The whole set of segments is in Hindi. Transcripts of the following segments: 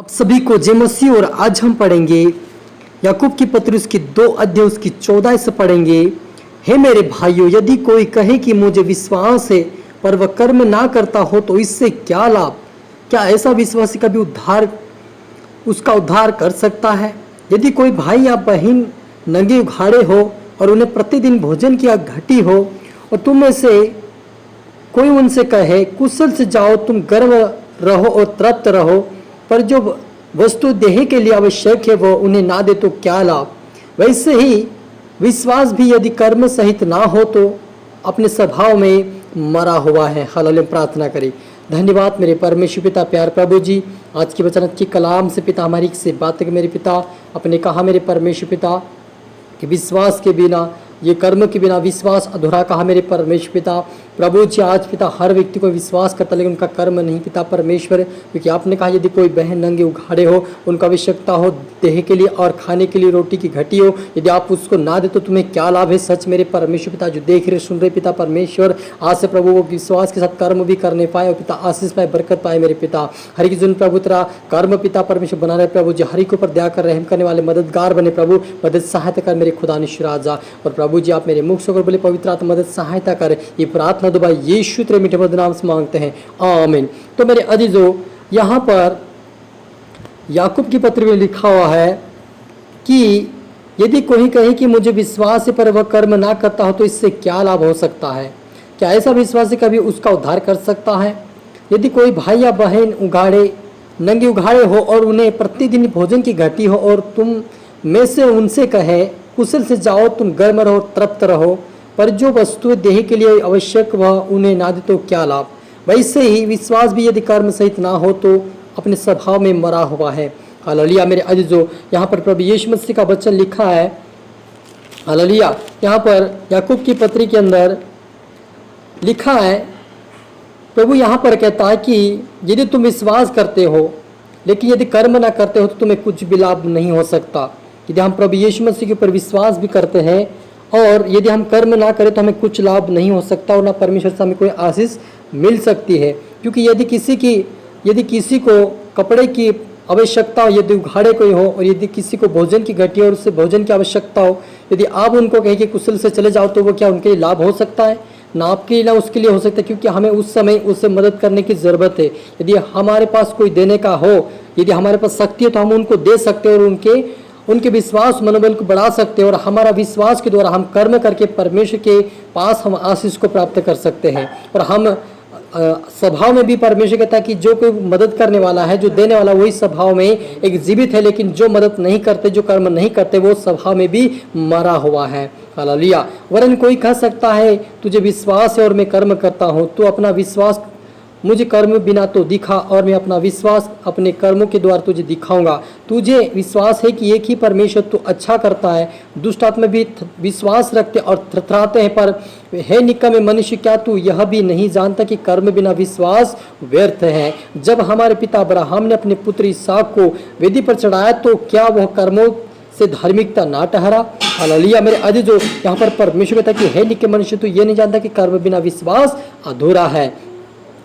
आप सभी को जय मसीह। और आज हम पढ़ेंगे याकूब की पत्री उसकी 2 अध्याय उसकी 14 से पढ़ेंगे। हे मेरे भाइयों, यदि कोई कहे कि मुझे विश्वास है पर वह कर्म ना करता हो तो इससे क्या लाभ? क्या ऐसा विश्वासी कभी उसका उद्धार कर सकता है? यदि कोई भाई या बहन नंगे उघाड़े हो और उन्हें प्रतिदिन भोजन की घटी हो और तुम में से कोई उनसे कहे कुशल से जाओ, तुम गर्व रहो और तृप्त रहो, पर जो वस्तु देह के लिए आवश्यक है वो उन्हें ना दे तो क्या लाभ? वैसे ही विश्वास भी यदि कर्म सहित ना हो तो अपने स्वभाव में मरा हुआ है। हालेलुया। प्रार्थना करें। धन्यवाद मेरे परमेश्वर पिता, प्यार प्रभु जी, आज की वचन की कलाम से पिता हमारी से बातें मेरे पिता अपने कहा मेरे परमेश्वर पिता कि विश्वास के बिना, ये कर्म के बिना विश्वास अधूरा कहा मेरे परमेश्वर पिता। प्रभु जी आज पिता हर व्यक्ति को विश्वास करता लेकिन उनका कर्म नहीं पिता परमेश्वर, क्योंकि आपने कहा यदि कोई बहन नंगे उघाड़े हो, उनका आवश्यकता हो देह के लिए और खाने के लिए रोटी की घटी हो, यदि आप उसको ना दे तो तुम्हें क्या लाभ है? सच मेरे परमेश्वर पिता जो देख रहे सुन रहे पिता परमेश्वर, आज से प्रभु वो विश्वास के साथ कर्म भी करने पाए और पिता आशीष पाए, बरकत पाए मेरे पिता। हर की जुन प्रभु तेरा कर्म पिता परमेश्वर बना रहे प्रभु जी, हरि के ऊपर दया कर रहम करने वाले मददगार बने प्रभु, मदद सहायता कर मेरे खुदा निश्चय राजा। और प्रभु जी आप मेरे मुख से बोले पवित्र आत्मा मदद सहायता कर, ये प्रार्थना दुआ यीशु तेरे मीठे मधुर नाम से मांगते हैं, आमीन। तो मेरे अजीजों, यहाँ पर याकूब की पत्र में लिखा हुआ है कि यदि कोई कहे कि मुझे विश्वास है पर वह कर्म ना करता हो तो इससे क्या लाभ हो सकता है? क्या ऐसा विश्वासी कभी उसका उद्धार कर सकता है? यदि कोई भाई या बहन नंगे उघाड़े हो और उन्हें प्रतिदिन भोजन की घटी हो और तुम में से उनसे कहे कुशल से जाओ, तुम गर्म रहो तृप्त रहो, पर जो वस्तु देह के लिए आवश्यक वह उन्हें ना दे तो क्या लाभ? वैसे ही विश्वास भी यदि कर्म सहित ना हो तो अपने स्वभाव में मरा हुआ है। हालेलुया। मेरे अजीजों, यहाँ पर प्रभु यीशु मसीह का वचन लिखा है। हालेलुया। यहाँ पर याकूब की पत्री के अंदर लिखा है, प्रभु यहाँ पर कहता है कि यदि तुम विश्वास करते हो लेकिन यदि कर्म ना करते हो तो तुम्हें कुछ भी लाभ नहीं हो सकता। यदि हम प्रभु यीशु मसीह के ऊपर विश्वास भी करते हैं और यदि हम कर्म ना करें तो हमें कुछ लाभ नहीं हो सकता और ना परमेश्वर से हमें कोई आशीष मिल सकती है। क्योंकि यदि किसी को कपड़े की आवश्यकता हो, यदि उघाड़े कोई हो और यदि किसी को भोजन की घटी हो और उससे भोजन की आवश्यकता हो, यदि आप उनको कहें कि कुशल से चले जाओ तो वो क्या उनके लिए लाभ हो सकता है? ना आपके लिए ना उसके लिए हो सकता है, क्योंकि हमें उस समय उससे मदद करने की ज़रूरत है। यदि हमारे पास कोई देने का हो, यदि हमारे पास शक्ति है तो हम उनको दे सकते हैं और उनके विश्वास मनोबल को बढ़ा सकते हैं और हमारा विश्वास के द्वारा हम कर्म करके परमेश्वर के पास हम आशीष को प्राप्त कर सकते हैं। और हम स्वभाव में भी परमेश्वर कहता है कि जो कोई मदद करने वाला है, जो देने वाला, वही स्वभाव में एक जीवित है, लेकिन जो मदद नहीं करते, जो कर्म नहीं करते, वो स्वभाव में भी मरा हुआ है। हालेलुया। वरन कोई कह सकता है तुझे विश्वास है और मैं कर्म करता हूँ, तो अपना विश्वास मुझे कर्म बिना तो दिखा और मैं अपना विश्वास अपने कर्मों के द्वारा तुझे दिखाऊंगा। तुझे विश्वास है कि एक ही परमेश्वर तो अच्छा करता है, दुष्ट आत्मा भी विश्वास रखते और थरथराते हैं, पर हे निकम्मे मनुष्य, क्या तू यह भी नहीं जानता कि कर्म बिना विश्वास व्यर्थ है? जब हमारे पिता अब्राहम ने अपने पुत्र इसहाक को वेदी पर चढ़ाया तो क्या वह कर्मों से धार्मिकता ना ठहरा? हालेलुया। मेरे अजीजों, यहाँ पर परमेश्वर कहता है कि हे निकम्मे मनुष्य, तू ये नहीं जानता कि कर्म बिना विश्वास अधूरा है।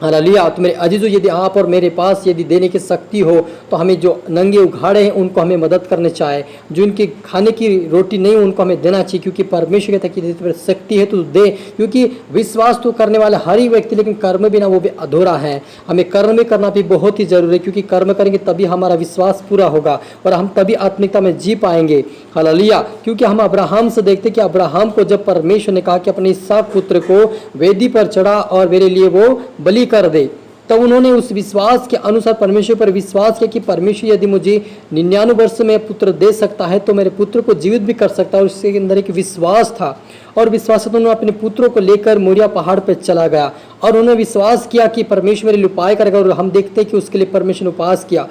हालेलुया। तो मेरे अजीजों, यदि आप और मेरे पास यदि देने की शक्ति हो तो हमें जो नंगे उघाड़े हैं उनको हमें मदद करने चाहे, जो इनके खाने की रोटी नहीं उनको हमें देना चाहिए, क्योंकि परमेश्वर कहता है कि यदि शक्ति है तो दे। क्योंकि विश्वास तो करने वाला हर ही व्यक्ति, लेकिन कर्म बिना वो भी अधूरा है। हमें कर्म करना भी बहुत ही जरूरी है, क्योंकि कर्म करेंगे तभी हमारा विश्वास पूरा होगा और हम तभी आत्मिकता में जी पाएंगे। हालेलुया। क्योंकि हम अब्राहम से देखते कि अब्राहम को जब परमेश्वर ने कहा कि अपने इसहाक पुत्र को वेदी पर चढ़ा और मेरे लिए वो बलि कर दे, तब उन्होंने उस विश्वास के अनुसार परमेश्वर पर विश्वास किया कि परमेश्वर यदि मुझे 99 वर्ष में पुत्र दे सकता है तो मेरे पुत्र को जीवित भी कर सकता है। और उसके अंदर एक विश्वास था और विश्वास से उन्होंने अपने पुत्रों को लेकर मोरिया पहाड़ पर चला गया और उन्होंने विश्वास किया कि परमेश्वर मेरे लिए उपाय करेगा। और हम देखते हैं कि उसके लिए परमेश्वर ने उपास किया,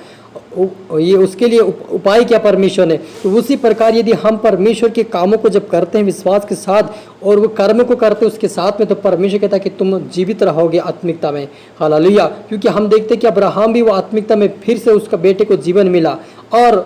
ये उसके लिए उपाय किया परमेश्वर ने। तो उसी प्रकार यदि हम परमेश्वर के कामों को जब करते हैं विश्वास के साथ और वो कर्म को करते हैं उसके साथ में, तो परमेश्वर कहता है कि तुम जीवित रहोगे आत्मिकता में। हालेलुया। क्योंकि हम देखते हैं कि अब्राहम भी वो आत्मिकता में फिर से उसका बेटे को जीवन मिला और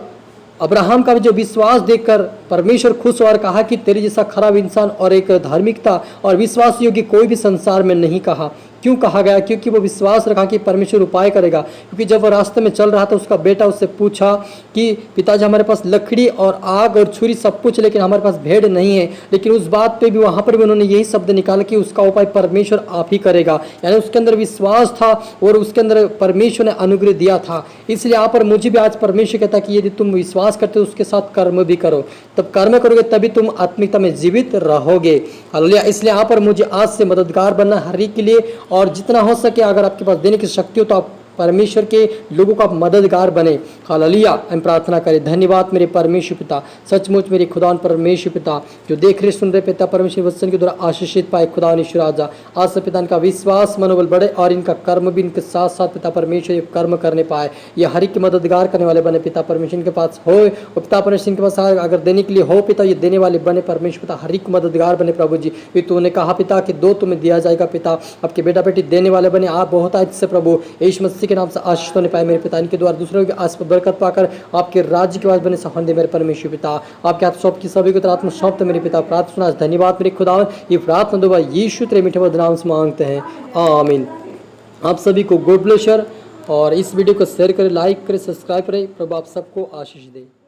अब्राहम का जो विश्वास देखकर परमेश्वर खुश और कहा कि तेरे जैसा खराब इंसान और एक धार्मिकता और विश्वास योग्य कोई भी संसार में नहीं कहा, क्यों कहा गया? क्योंकि वो विश्वास रखा कि परमेश्वर उपाय करेगा। क्योंकि जब वो रास्ते में चल रहा था, उसका बेटा उससे पूछा कि पिताजी हमारे पास लकड़ी और आग और छुरी सब कुछ, लेकिन हमारे पास भेड़ नहीं है। लेकिन उस बात पे भी वहाँ पर भी उन्होंने यही शब्द निकाला कि उसका उपाय परमेश्वर आप ही करेगा। यानी उसके अंदर विश्वास था और उसके अंदर परमेश्वर ने अनुग्रह दिया था। इसलिए यहाँ पर मुझे भी आज परमेश्वर कहता है कि यदि तुम विश्वास करते हो उसके साथ कर्म भी करो, तब कर्म करोगे तभी तुम आत्मिकता में जीवित रहोगे। हालेलुया। इसलिए यहाँ पर मुझे आज से मददगार बनना हर एक के लिए, और जितना हो सके अगर आपके पास देने की शक्ति हो तो आप परमेश्वर के लोगों का मददगार बने। हालेलुया। हम प्रार्थना करें। धन्यवाद मेरे परमेश्वर पिता, सचमुच मेरे खुदा परमेश्वर पिता, जो देख रहे सुन रहे पिता परमेश्वर वचन के द्वारा आशीषित पाए खुदा ईश्वर राजा। आज से पिता इनका विश्वास मनोबल बढ़े और इनका कर्म भी इनके साथ साथ पिता परमेश्वर ये कर्म करने पाए, ये हर एक के मददगार करने वाले बने पिता परमेश्वर के पास हो, और पिता परमेश्वर के पास अगर देने के लिए हो पिता, ये देने वाले बने परमेश्वर पिता, हर एक मददगार बने प्रभु जी। ये तूने कहा पिता कि दो तुम्हें दिया जाएगा पिता, आपके बेटा बेटी देने वाले बने। आप बहुत आज से प्रभु यीशु मसीह के नाम से आशीष होने पाए मेरे पिता, इनके द्वारा दूसरों के आस पर बरकत पाकर आपके राज्य के बाद बने सफल दे मेरे परमेश्वर पिता। आपके हाथ सौंप की सभी को आत्मा सौंपते मेरे पिता। प्रार्थना धन्यवाद मेरे खुदा, ये प्रार्थना दुआ यीशु तेरे मीठे मधुर नाम से मांगते हैं, आमीन। आप सभी को गॉड ब्लेस यू, और इस वीडियो को शेयर करें, लाइक करें, सब्सक्राइब करें। प्रभु आप सबको आशीष दे।